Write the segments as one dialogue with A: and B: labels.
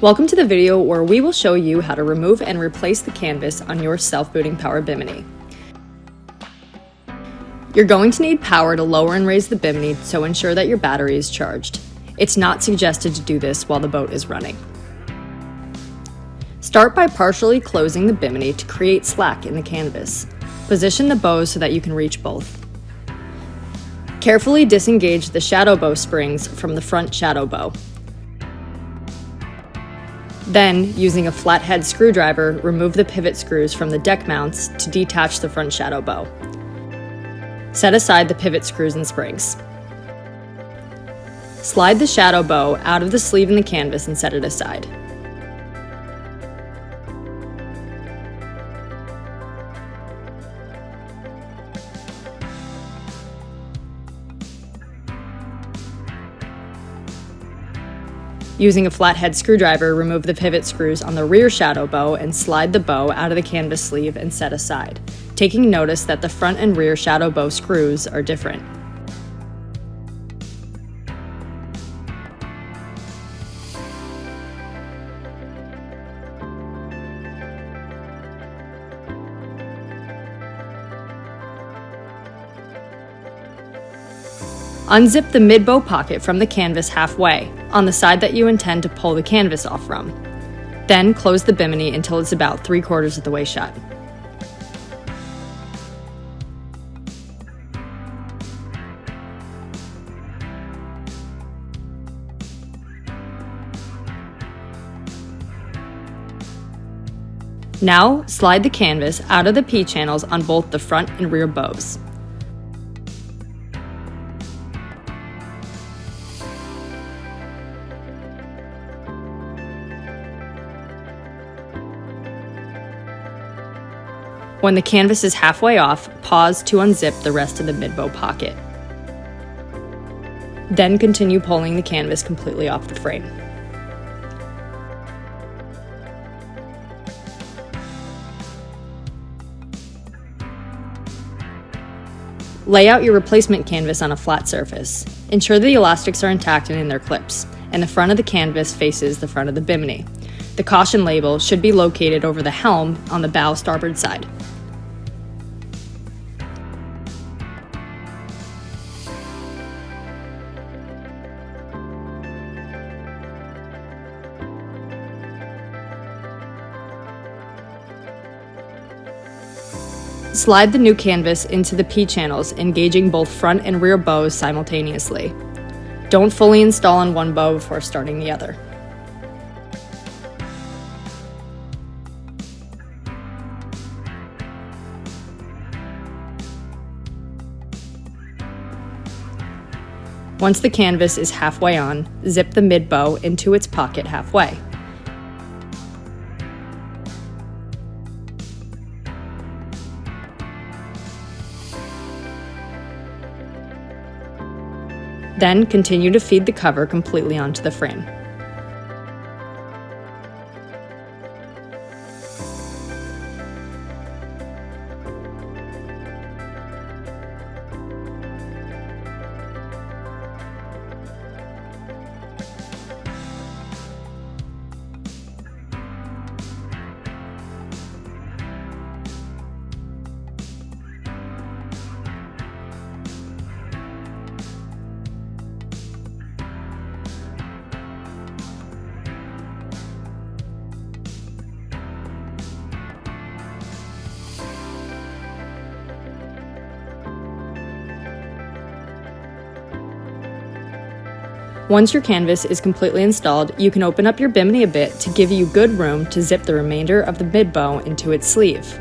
A: Welcome to the video where we will show you how to remove and replace the canvas on your self-booting Power Bimini. You're going to need power to lower and raise the Bimini, so ensure that your battery is charged. It's not suggested to do this while the boat is running. Start by partially closing the Bimini to create slack in the canvas. Position the bows so that you can reach both. Carefully disengage the shadow bow springs from the front shadow bow. Then, using a flathead screwdriver, remove the pivot screws from the deck mounts to detach the front shadow bow. Set aside the pivot screws and springs. Slide the shadow bow out of the sleeve in the canvas and set it aside. Using a flathead screwdriver, remove the pivot screws on the rear shadow bow and slide the bow out of the canvas sleeve and set aside, taking notice that the front and rear shadow bow screws are different. Unzip the mid-bow pocket from the canvas halfway, on the side that you intend to pull the canvas off from. Then close the Bimini until it's about 3/4 of the way shut. Now, slide the canvas out of the P-channels on both the front and rear bows. When the canvas is halfway off, pause to unzip the rest of the mid-bow pocket. Then continue pulling the canvas completely off the frame. Lay out your replacement canvas on a flat surface. Ensure the elastics are intact and in their clips, and the front of the canvas faces the front of the Bimini. The caution label should be located over the helm on the bow starboard side. Slide the new canvas into the P-channels, engaging both front and rear bows simultaneously. Don't fully install on one bow before starting the other. Once the canvas is halfway on, zip the mid-bow into its pocket halfway. Then continue to feed the cover completely onto the frame. Once your canvas is completely installed, you can open up your Bimini a bit to give you good room to zip the remainder of the mid-bow into its sleeve.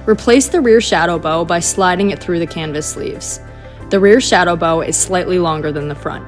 A: Replace the rear shadow bow by sliding it through the canvas sleeves. The rear shadow bow is slightly longer than the front.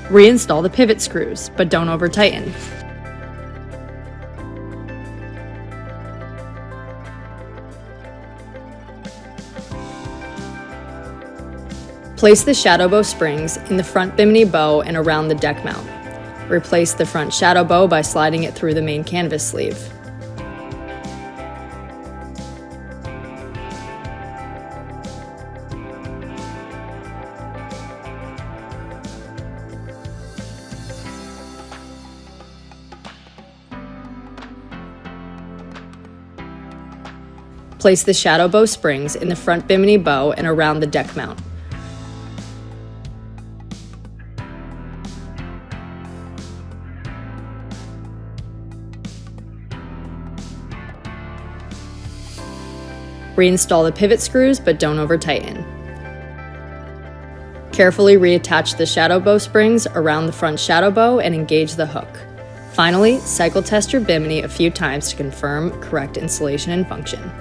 A: Reinstall the pivot screws, but don't over-tighten. Place the shadow bow springs in the front bimini bow and around the deck mount. Replace the front shadow bow by sliding it through the main canvas sleeve. Place the shadow bow springs in the front bimini bow and around the deck mount. Reinstall the pivot screws, but don't over-tighten. Carefully reattach the shadow bow springs around the front shadow bow and engage the hook. Finally, cycle test your bimini a few times to confirm correct installation and function.